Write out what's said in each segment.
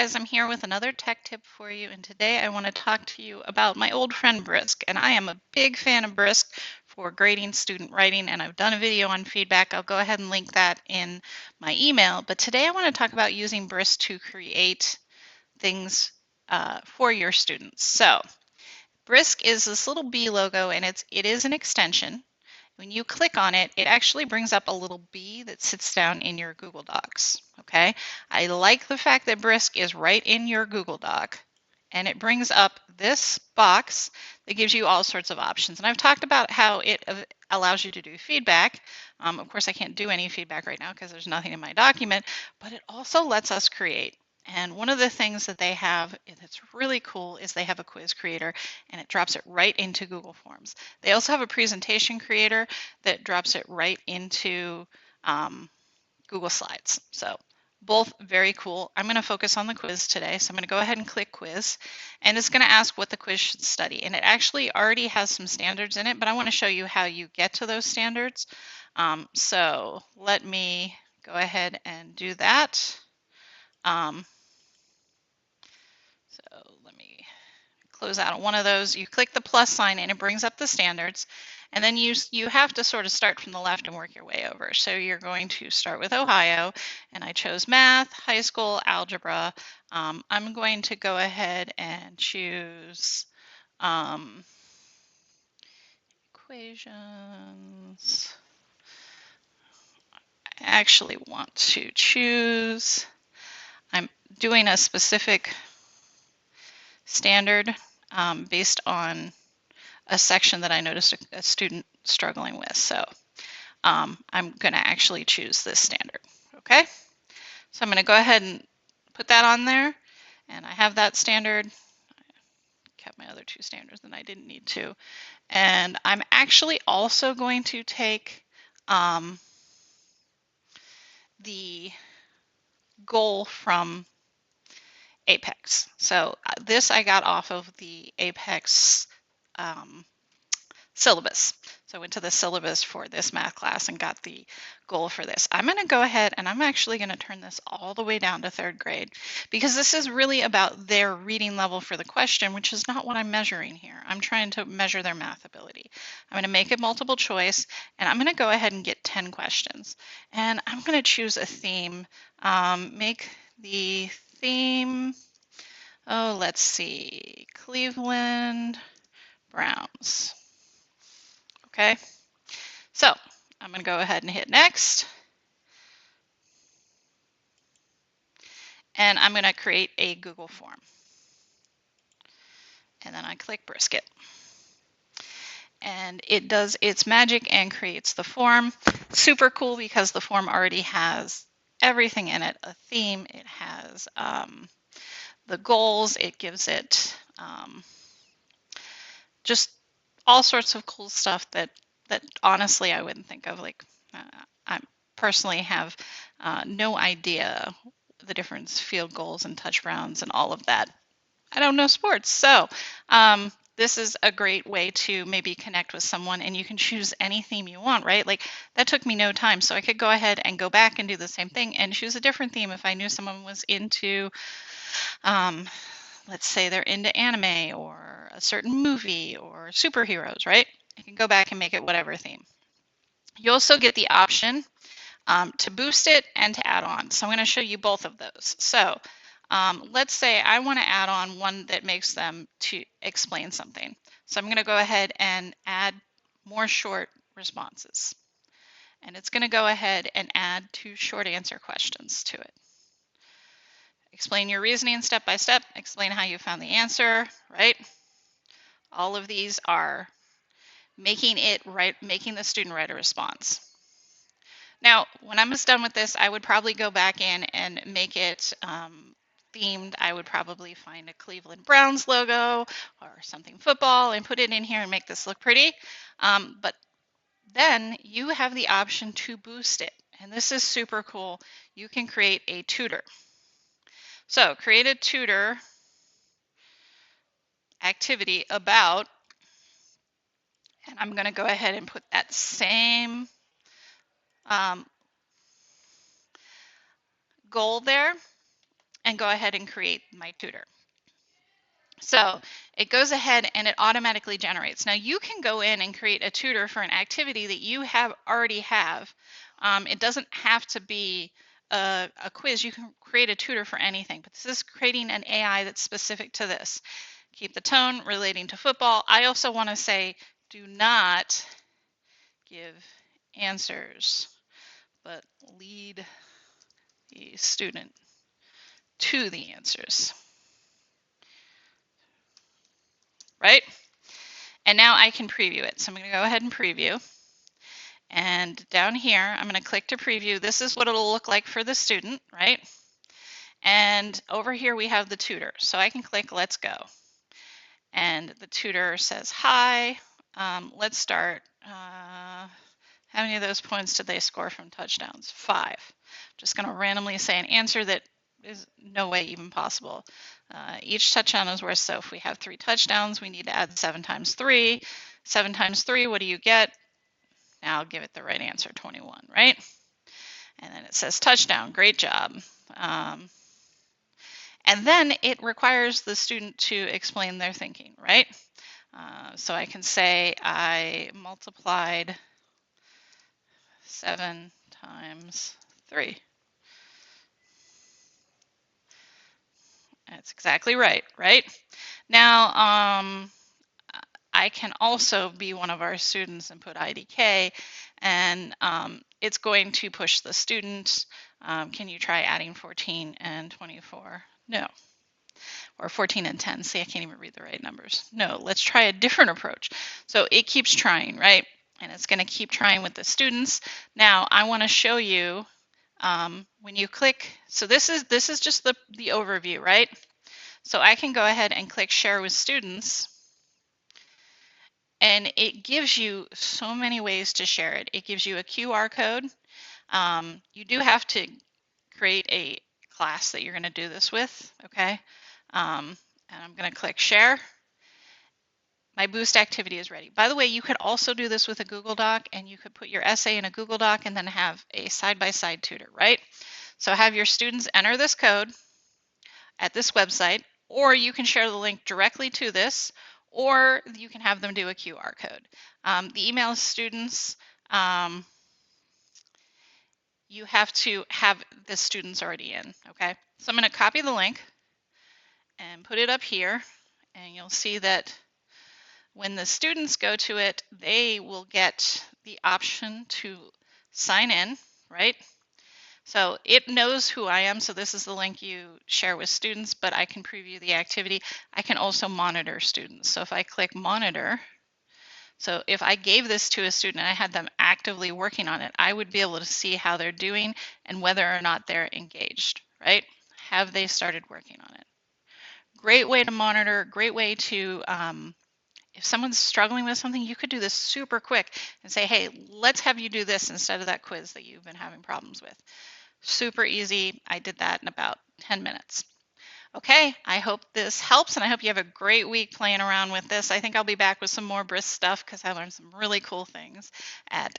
guys, I'm here with another tech tip for you, and today I want to talk to you about my old friend Brisk. And I am a big fan of Brisk for grading student writing, and I've done a video on feedback. I'll go ahead and link that in my email. But today I want to talk about using Brisk to create things for your students. So Brisk is this little bee logo, and it is an extension. When you click on it, it actually brings up a little bee that sits down in your Google Docs, okay? I like the fact that Brisk is right in your Google Doc, and it brings up this box that gives you all sorts of options. And I've talked about how it allows you to do feedback. Of course, I can't do any feedback right now because there's nothing in my document, but it also lets us create. And one of the things that they have that's really cool is they have a quiz creator, and it drops it right into Google Forms. They also have a presentation creator that drops it right into Google Slides. So both very cool. I'm going to focus on the quiz today. So I'm going to go ahead and click quiz, and it's going to ask what the quiz should study. And it actually already has some standards in it, but I want to show you how you get to those standards. So let me go ahead and do that. So let me close out one of those. You click the plus sign and it brings up the standards. And then you have to sort of start from the left and work your way over. So you're going to start with Ohio, and I chose math, high school, algebra. I'm going to go ahead and choose equations. I actually want to choose, I'm doing a specific standard based on a section that I noticed a student struggling with. So I'm going to actually choose this standard. Okay, so I'm going to go ahead and put that on there, and I have that standard. I kept my other two standards and I didn't need to. And I'm actually also going to take the goal from Apex. So this I got off of the Apex syllabus. So I went to the syllabus for this math class and got the goal for this. I'm going to go ahead and I'm actually going to turn this all the way down to third grade, because this is really about their reading level for the question, which is not what I'm measuring here. I'm trying to measure their math ability. I'm going to make it multiple choice, and I'm going to go ahead and get 10 questions. And I'm going to choose a theme. Make the theme, oh, let's see, Cleveland Browns. Okay, so I'm going to go ahead and hit next. And I'm going to create a Google form. And then I click Brisket. And it does its magic and creates the form. Super cool because the form already has everything in it, a theme, it has the goals, it gives it just all sorts of cool stuff that honestly I wouldn't think of. Like I personally have no idea the difference, field goals and touchdowns and all of that. I don't know sports. So this is a great way to maybe connect with someone, and you can choose any theme you want, right? Like that took me no time. So I could go ahead and go back and do the same thing and choose a different theme if I knew someone was into, let's say they're into anime or a certain movie or superheroes, right? I can go back and make it whatever theme. You also get the option to boost it and to add on. So I'm going to show you both of those. So let's say I want to add on one that makes them to explain something. So I'm going to go ahead and add more short responses. And it's going to go ahead and add 2 short answer questions to it. Explain your reasoning step by step. Explain how you found the answer, right? All of these are making the student write a response. Now, when I'm done with this, I would probably go back in and make it themed. I would probably find a Cleveland Browns logo or something football and put it in here and make this look pretty. But then you have the option to boost it. And this is super cool. You can create a tutor. So create a tutor activity about, and I'm going to go ahead and put that same goal there. and go ahead and create my tutor. So it goes ahead and it automatically generates. Now you can go in and create a tutor for an activity that you already have. It doesn't have to be a quiz. You can create a tutor for anything, but this is creating an AI that's specific to this. Keep the tone relating to football. I also want to say, do not give answers, but lead the student to the answers, right? And now I can preview it. So I'm going to go ahead and preview. And down here, I'm going to click to preview. This is what it'll look like for the student, right? And over here, we have the tutor. So I can click Let's Go. And the tutor says, hi, let's start. How many of those points did they score from touchdowns? 5. I'm just going to randomly say an answer that is no way even possible. Each touchdown is worth, so if we have 3 touchdowns, we need to add 7 times 3. 7 times 3, what do you get? Now I'll give it the right answer, 21, right? And then it says touchdown, great job. And then it requires the student to explain their thinking, right? So I can say I multiplied 7 times 3. That's exactly right, right? Now, I can also be one of our students and put IDK, and it's going to push the student. Can you try adding 14 and 24? No. Or 14 and 10. See, I can't even read the right numbers. No, let's try a different approach. So it keeps trying, right? And it's going to keep trying with the students. Now, I want to show you when you click. So this is just the overview, right? So I can go ahead and click Share with Students. And it gives you so many ways to share it. It gives you a QR code. You do have to create a class that you're going to do this with, okay? And I'm going to click Share. My Boost activity is ready. By the way, you could also do this with a Google Doc, and you could put your essay in a Google Doc and then have a side-by-side tutor, right? So have your students enter this code at this website, or you can share the link directly to this, or you can have them do a QR code. The email students, you have to have the students already in, okay? So I'm going to copy the link and put it up here, and you'll see that when the students go to it, they will get the option to sign in, right? So it knows who I am, so this is the link you share with students, but I can preview the activity. I can also monitor students. So if I click monitor, so if I gave this to a student and I had them actively working on it, I would be able to see how they're doing and whether or not they're engaged, right? Have they started working on it? Great way to monitor, great way to, if someone's struggling with something, you could do this super quick and say, hey, let's have you do this instead of that quiz that you've been having problems with. Super easy. I did that in about 10 minutes. Okay, I hope this helps, and I hope you have a great week playing around with this. I think I'll be back with some more Brisk stuff because I learned some really cool things at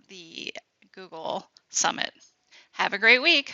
the Google Summit. Have a great week.